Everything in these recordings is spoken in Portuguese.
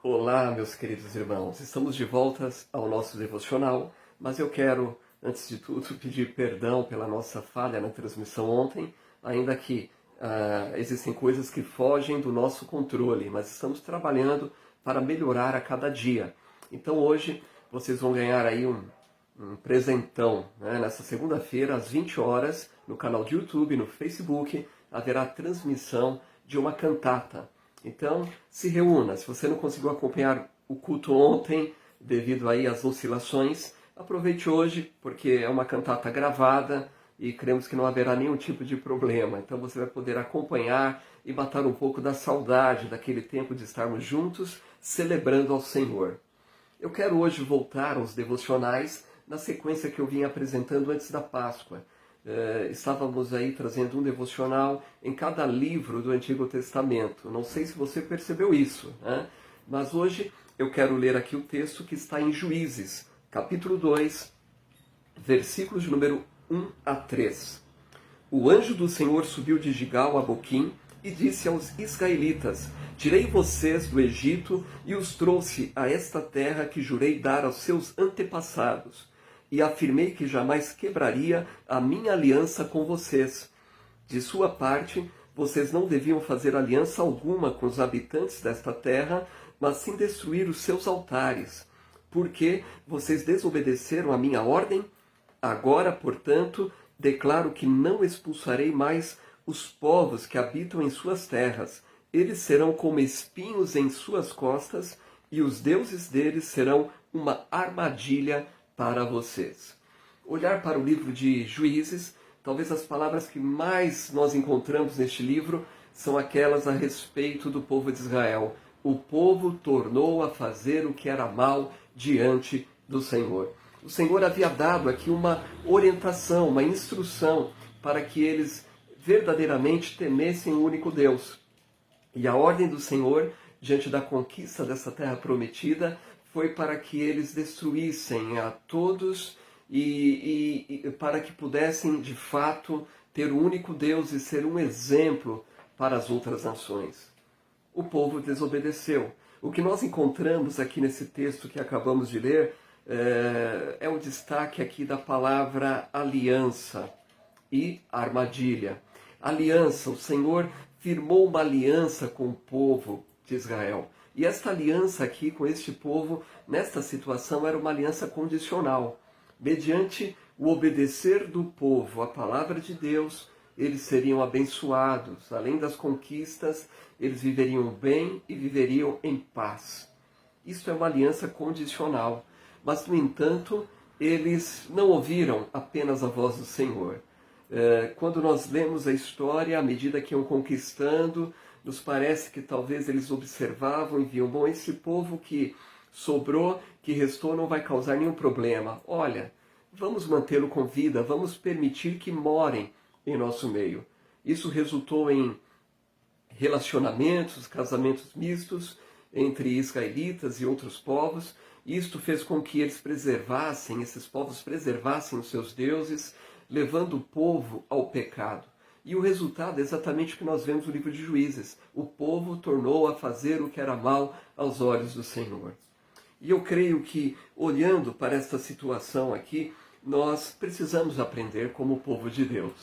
Olá, meus queridos irmãos. Estamos de volta ao nosso devocional, mas eu quero, antes de tudo, pedir perdão pela nossa falha na transmissão ontem, ainda que existem coisas que fogem do nosso controle, mas estamos trabalhando para melhorar a cada dia. Então hoje vocês vão ganhar aí um presentão, né? Nessa segunda-feira, às 20 horas, no canal de YouTube, no Facebook, haverá transmissão de uma cantata. Então, se reúna. Se você não conseguiu acompanhar o culto ontem, devido aí às oscilações, aproveite hoje, porque é uma cantata gravada e cremos que não haverá nenhum tipo de problema. Então você vai poder acompanhar e matar um pouco da saudade daquele tempo de estarmos juntos, celebrando ao Senhor. Eu quero hoje voltar aos devocionais na sequência que eu vim apresentando antes da Páscoa. Estávamos aí trazendo um devocional em cada livro do Antigo Testamento. Não sei se você percebeu isso, né? Mas hoje eu quero ler aqui o texto que está em Juízes, capítulo 2, versículos de número 1 a 3. O anjo do Senhor subiu de Gigal a Boquim e disse aos israelitas: Tirei vocês do Egito e os trouxe a esta terra que jurei dar aos seus antepassados. E afirmei que jamais quebraria a minha aliança com vocês. De sua parte, vocês não deviam fazer aliança alguma com os habitantes desta terra, mas sim destruir os seus altares. Porque vocês desobedeceram a minha ordem? Agora, portanto, declaro que não expulsarei mais os povos que habitam em suas terras. Eles serão como espinhos em suas costas, e os deuses deles serão uma armadilha para vocês. Olhar para o livro de Juízes, talvez as palavras que mais nós encontramos neste livro são aquelas a respeito do povo de Israel. O povo tornou a fazer o que era mal diante do Senhor. O Senhor havia dado aqui uma orientação, uma instrução para que eles verdadeiramente temessem o único Deus. E a ordem do Senhor, diante da conquista dessa terra prometida, foi para que eles destruíssem a todos e para que pudessem, de fato, ter o único Deus e ser um exemplo para as outras nações. O povo desobedeceu. O que nós encontramos aqui nesse texto que acabamos de ler é o destaque aqui da palavra aliança e armadilha. Aliança, o Senhor firmou uma aliança com o povo de Israel. E esta aliança aqui com este povo, nesta situação, era uma aliança condicional. Mediante o obedecer do povo à palavra de Deus, eles seriam abençoados. Além das conquistas, eles viveriam bem e viveriam em paz. Isto é uma aliança condicional. Mas, no entanto, eles não ouviram apenas a voz do Senhor. Quando nós lemos a história, à medida que iam conquistando, nos parece que talvez eles observavam e viam, bom, esse povo que sobrou, que restou, não vai causar nenhum problema. Olha, vamos mantê-lo com vida, vamos permitir que morem em nosso meio. Isso resultou em relacionamentos, casamentos mistos entre israelitas e outros povos. Isto fez com que eles esses povos preservassem os seus deuses, levando o povo ao pecado. E o resultado é exatamente o que nós vemos no livro de Juízes. O povo tornou a fazer o que era mal aos olhos do Senhor. E eu creio que, olhando para esta situação aqui, nós precisamos aprender como o povo de Deus.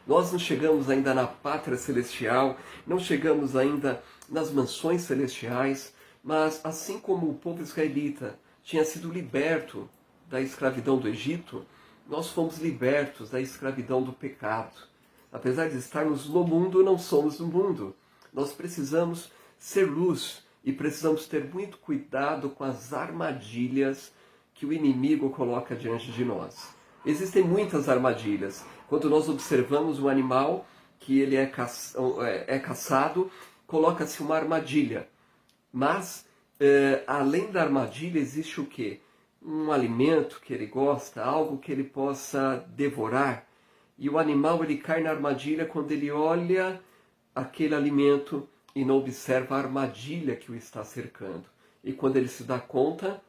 Nós não chegamos ainda na pátria celestial, não chegamos ainda nas mansões celestiais, mas assim como o povo israelita tinha sido liberto da escravidão do Egito, nós fomos libertos da escravidão do pecado. Apesar de estarmos no mundo, não somos do mundo. Nós precisamos ser luz e precisamos ter muito cuidado com as armadilhas que o inimigo coloca diante de nós. Existem muitas armadilhas. Quando nós observamos um animal que ele é caçado, coloca-se uma armadilha. Mas, além da armadilha, existe o quê? Um alimento que ele gosta, algo que ele possa devorar. E o animal ele cai na armadilha quando ele olha aquele alimento e não observa a armadilha que o está cercando. E quando ele se dá conta,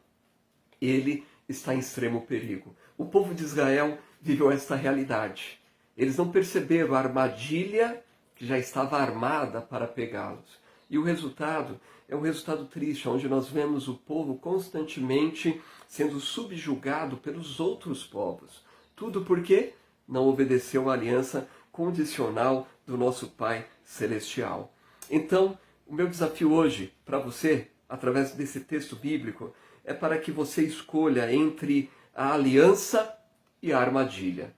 ele está em extremo perigo. O povo de Israel viveu esta realidade. Eles não perceberam a armadilha que já estava armada para pegá-los. E o resultado é um resultado triste, onde nós vemos o povo constantemente sendo subjugado pelos outros povos. Tudo porque não obedeceu à aliança condicional do nosso Pai Celestial. Então, o meu desafio hoje para você, através desse texto bíblico, é para que você escolha entre a aliança e a armadilha.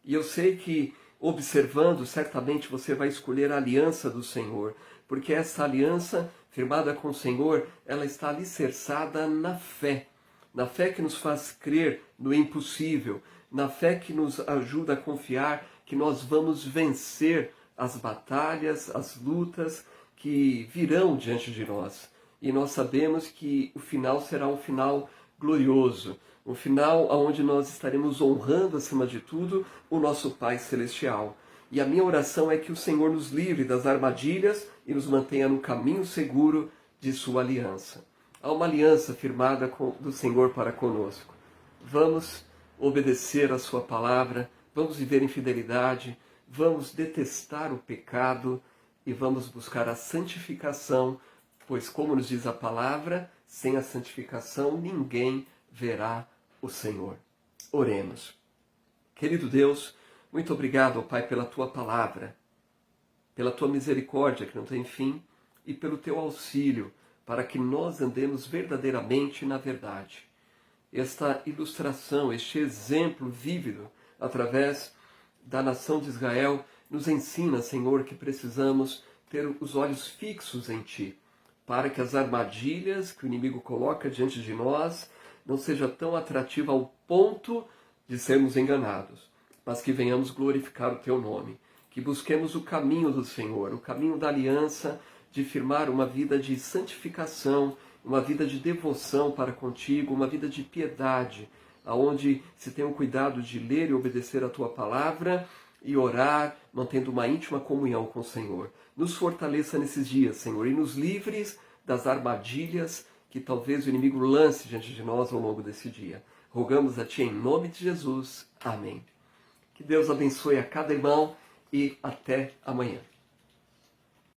E eu sei que, observando, certamente você vai escolher a aliança do Senhor, porque essa aliança firmada com o Senhor, ela está alicerçada na fé que nos faz crer no impossível, na fé que nos ajuda a confiar que nós vamos vencer as batalhas, as lutas que virão diante de nós. E nós sabemos que o final será um final glorioso, um final onde nós estaremos honrando, acima de tudo, o nosso Pai Celestial. E a minha oração é que o Senhor nos livre das armadilhas e nos mantenha no caminho seguro de sua aliança. Há uma aliança firmada do Senhor para conosco. Vamos obedecer a sua palavra, vamos viver em fidelidade, vamos detestar o pecado e vamos buscar a santificação, pois, como nos diz a palavra, sem a santificação ninguém verá o Senhor. Oremos. Querido Deus, muito obrigado, ó Pai, pela tua palavra, pela tua misericórdia que não tem fim e pelo teu auxílio para que nós andemos verdadeiramente na verdade. Esta ilustração, este exemplo vívido através da nação de Israel nos ensina, Senhor, que precisamos ter os olhos fixos em Ti, para que as armadilhas que o inimigo coloca diante de nós não seja tão atrativa ao ponto de sermos enganados, mas que venhamos glorificar o Teu nome, que busquemos o caminho do Senhor, o caminho da aliança, de firmar uma vida de santificação, uma vida de devoção para contigo, uma vida de piedade, aonde se tem o cuidado de ler e obedecer a Tua palavra e orar, mantendo uma íntima comunhão com o Senhor. Nos fortaleça nesses dias, Senhor, e nos livres das armadilhas que talvez o inimigo lance diante de nós ao longo desse dia. Rogamos a Ti em nome de Jesus. Amém. Que Deus abençoe a cada irmão e até amanhã.